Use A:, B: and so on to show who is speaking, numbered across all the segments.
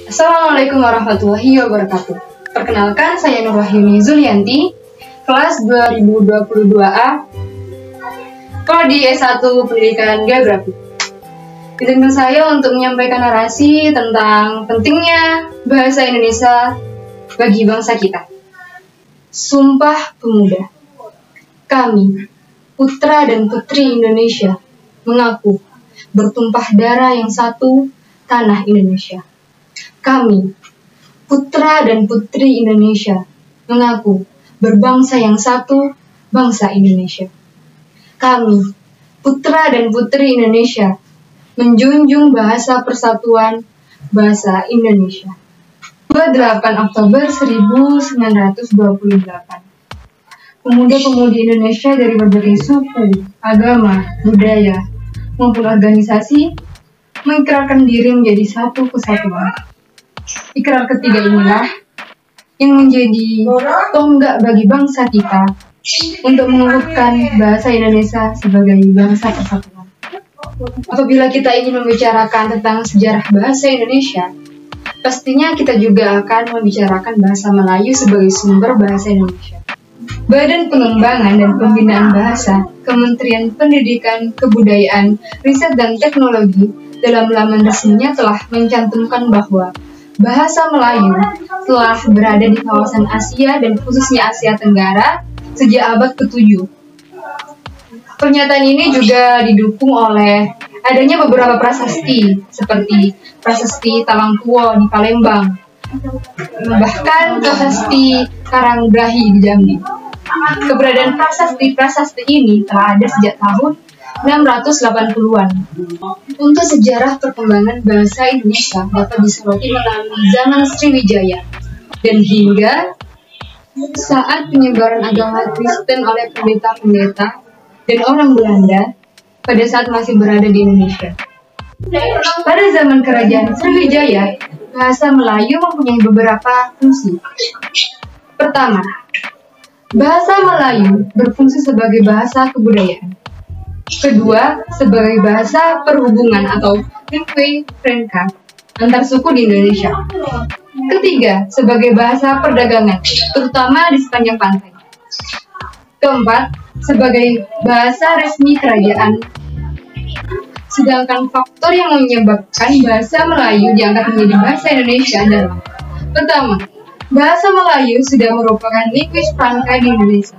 A: Assalamualaikum warahmatullahi wabarakatuh. Perkenalkan, saya Nurwahyuni Zulianti, kelas 2022A, Prodi S1 Pendidikan Geografi. Izinkan saya untuk menyampaikan narasi tentang pentingnya bahasa Indonesia bagi bangsa kita. Sumpah Pemuda. Kami, putra dan putri Indonesia, mengaku bertumpah darah yang satu, tanah Indonesia. Kami, putra dan putri Indonesia, mengaku berbangsa yang satu, bangsa Indonesia. Kami, putra dan putri Indonesia, menjunjung bahasa persatuan, bahasa Indonesia. 28 Oktober 1928. Pemuda-pemudi Indonesia dari berbagai suku, agama, budaya, maupun organisasi mengikrarkan diri menjadi satu kesatuan. Ikrar ketiga inilah yang menjadi tonggak bagi bangsa kita untuk mengukuhkan bahasa Indonesia sebagai bangsa persatuan. Apabila kita ingin membicarakan tentang sejarah bahasa Indonesia, pastinya kita juga akan membicarakan bahasa Melayu sebagai sumber bahasa Indonesia. Badan Pengembangan dan Pembinaan Bahasa, Kementerian Pendidikan, Kebudayaan, Riset dan Teknologi dalam laman resminya telah mencantumkan bahwa bahasa Melayu telah berada di kawasan Asia dan khususnya Asia Tenggara sejak abad ke-7. Pernyataan ini juga didukung oleh adanya beberapa prasasti seperti Prasasti Talangkuo di Palembang, bahkan Prasasti Karanggrahi di Jambi. Keberadaan prasasti-prasasti ini telah ada sejak tahun 680-an. Untuk sejarah perkembangan bahasa Indonesia dapat disoroti melalui zaman Sriwijaya dan hingga saat penyebaran agama Kristen oleh pendeta-pendeta dan orang Belanda pada saat masih berada di Indonesia. Pada zaman kerajaan Sriwijaya, bahasa Melayu mempunyai beberapa fungsi. Pertama, bahasa Melayu berfungsi sebagai bahasa kebudayaan. Kedua, sebagai bahasa perhubungan atau lingua franca antar suku di Indonesia. Ketiga, sebagai bahasa perdagangan, terutama di sepanjang pantai. Keempat, sebagai bahasa resmi kerajaan. Sedangkan faktor yang menyebabkan bahasa Melayu diangkat menjadi bahasa Indonesia adalah: pertama, bahasa Melayu sudah merupakan lingua franca di Indonesia,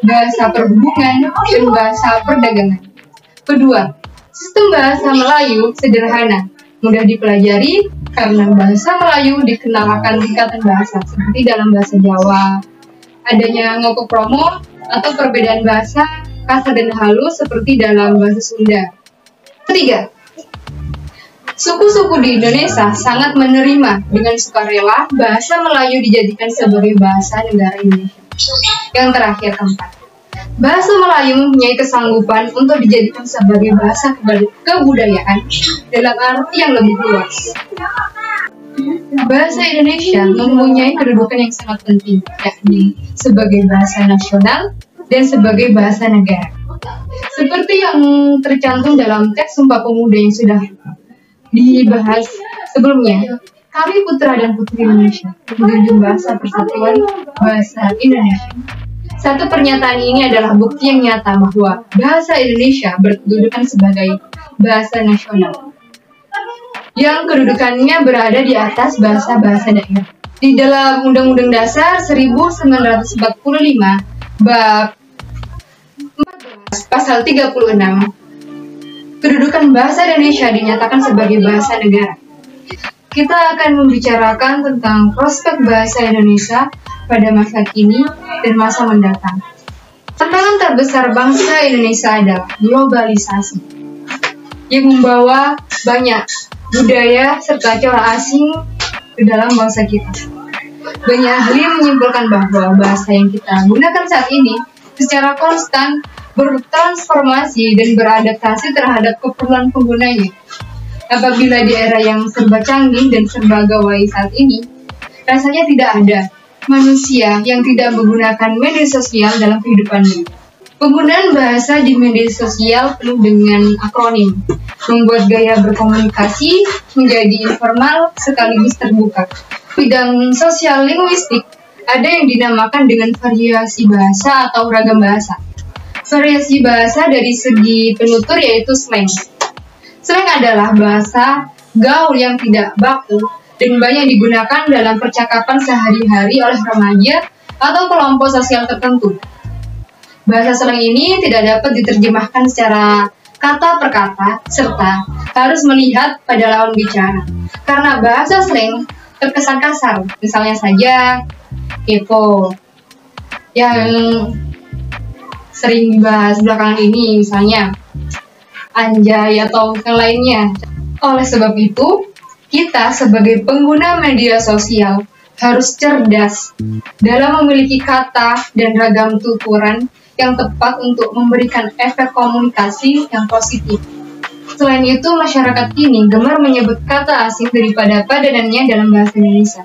A: bahasa perhubungan, dan bahasa perdagangan. Kedua, sistem bahasa Melayu sederhana, mudah dipelajari karena bahasa Melayu dikenal akan tingkatan bahasa seperti dalam bahasa Jawa, adanya ngoko promo atau perbedaan bahasa kasar dan halus seperti dalam bahasa Sunda. Ketiga, suku-suku di Indonesia sangat menerima dengan sukarela bahasa Melayu dijadikan sebagai bahasa negara Indonesia. Yang terakhir, keempat, bahasa Melayu mempunyai kesanggupan untuk dijadikan sebagai bahasa kebudayaan dalam arti yang lebih luas. Bahasa Indonesia mempunyai kedudukan yang sangat penting, yakni sebagai bahasa nasional dan sebagai bahasa negara. Seperti yang tercantum dalam teks Sumpah Pemuda yang sudah dibahas sebelumnya, kami putra dan putri Indonesia menjunjung bahasa persatuan, bahasa Indonesia. Satu pernyataan ini adalah bukti yang nyata bahwa bahasa Indonesia berkedudukan sebagai bahasa nasional, yang kedudukannya berada di atas bahasa-bahasa daerah. Di dalam Undang-Undang Dasar 1945, Bab 14, Pasal 36, kedudukan bahasa Indonesia dinyatakan sebagai bahasa negara. Kita akan membicarakan tentang prospek bahasa Indonesia pada masa kini dan masa mendatang. Tantangan terbesar bangsa Indonesia adalah globalisasi, yang membawa banyak budaya serta cara asing ke dalam bangsa kita. Banyak ahli menyimpulkan bahwa bahasa yang kita gunakan saat ini secara konstan bertransformasi dan beradaptasi terhadap keperluan penggunanya. Apabila di era yang serba canggih dan serba gawai saat ini, rasanya tidak ada manusia yang tidak menggunakan media sosial dalam kehidupannya. Penggunaan bahasa di media sosial penuh dengan akronim, membuat gaya berkomunikasi menjadi informal sekaligus terbuka. Bidang sosial linguistik ada yang dinamakan dengan variasi bahasa atau ragam bahasa. Variasi bahasa dari segi penutur yaitu slang. Slang adalah bahasa gaul yang tidak baku dan banyak digunakan dalam percakapan sehari-hari oleh remaja atau kelompok sosial tertentu. Bahasa slang ini tidak dapat diterjemahkan secara kata per kata, serta harus melihat pada lawan bicara. Karena bahasa slang terkesan kasar, misalnya saja kepo, yang sering dibahas belakangan ini, misalnya anjay atau yang lainnya. Oleh sebab itu, kita sebagai pengguna media sosial harus cerdas dalam memiliki kata dan ragam tuturan yang tepat untuk memberikan efek komunikasi yang positif. Selain itu, masyarakat kini gemar menyebut kata asing daripada padanannya dalam bahasa Indonesia.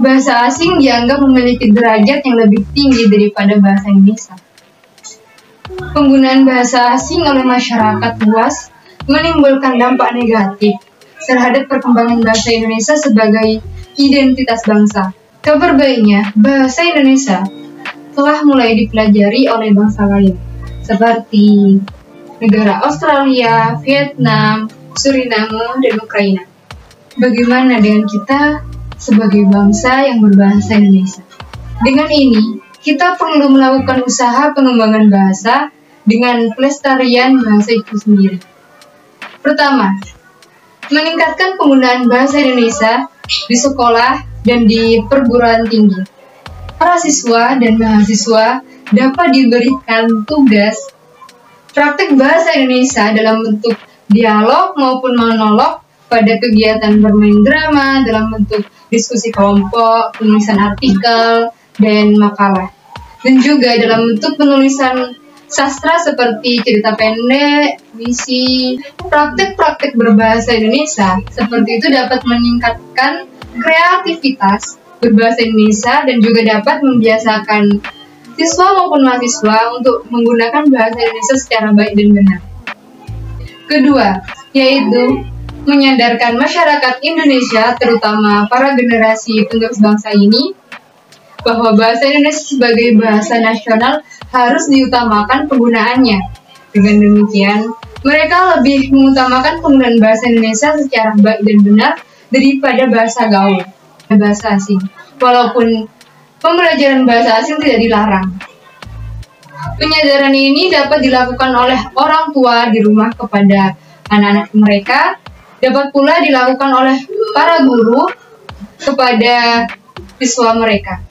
A: Bahasa asing dianggap memiliki derajat yang lebih tinggi daripada bahasa Indonesia. Penggunaan bahasa asing oleh masyarakat luas menimbulkan dampak negatif terhadap perkembangan bahasa Indonesia sebagai identitas bangsa. Kabar baiknya, bahasa Indonesia telah mulai dipelajari oleh bangsa lain, seperti negara Australia, Vietnam, Suriname, dan Ukraina. Bagaimana dengan kita sebagai bangsa yang berbahasa Indonesia? Dengan ini, kita perlu melakukan usaha pengembangan bahasa dengan pelestarian bahasa itu sendiri. Pertama, meningkatkan penggunaan bahasa Indonesia di sekolah dan di perguruan tinggi. Para siswa dan mahasiswa dapat diberikan tugas praktik bahasa Indonesia dalam bentuk dialog maupun monolog pada kegiatan bermain drama, dalam bentuk diskusi kelompok, penulisan artikel, dan makalah. Dan juga dalam bentuk penulisan sastra seperti cerita pendek, puisi. Praktik-praktik berbahasa Indonesia seperti itu dapat meningkatkan kreativitas berbahasa Indonesia dan juga dapat membiasakan siswa maupun mahasiswa untuk menggunakan bahasa Indonesia secara baik dan benar. Kedua, yaitu menyadarkan masyarakat Indonesia, terutama para generasi penerus bangsa ini, bahwa bahasa Indonesia sebagai bahasa nasional harus diutamakan penggunaannya. Dengan demikian, mereka lebih mengutamakan penggunaan bahasa Indonesia secara baik dan benar daripada bahasa gaul, bahasa asing. Walaupun pembelajaran bahasa asing tidak dilarang. Penyadaran ini dapat dilakukan oleh orang tua di rumah kepada anak-anak mereka, dapat pula dilakukan oleh para guru kepada siswa mereka.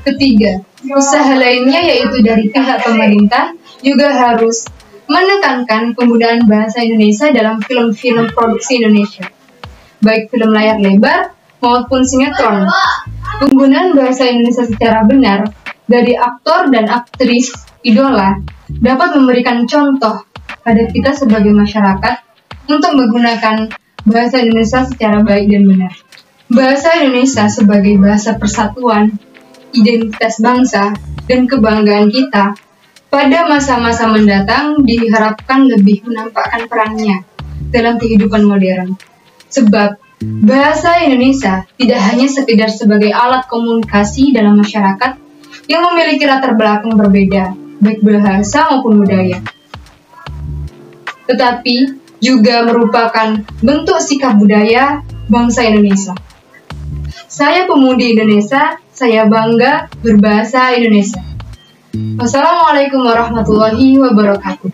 A: Ketiga, usaha lainnya yaitu dari pihak pemerintah juga harus menekankan penggunaan bahasa Indonesia dalam film-film produksi Indonesia, baik film layar lebar maupun sinetron. Penggunaan bahasa Indonesia secara benar dari aktor dan aktris idola dapat memberikan contoh pada kita sebagai masyarakat untuk menggunakan bahasa Indonesia secara baik dan benar. Bahasa Indonesia sebagai bahasa persatuan, identitas bangsa, dan kebanggaan kita pada masa-masa mendatang diharapkan lebih menampakkan perannya dalam kehidupan modern. Sebab bahasa Indonesia tidak hanya sekedar sebagai alat komunikasi dalam masyarakat yang memiliki latar belakang berbeda, baik bahasa maupun budaya, tetapi juga merupakan bentuk sikap budaya bangsa Indonesia. Saya pemudi Indonesia, saya bangga berbahasa Indonesia. Wassalamualaikum warahmatullahi wabarakatuh.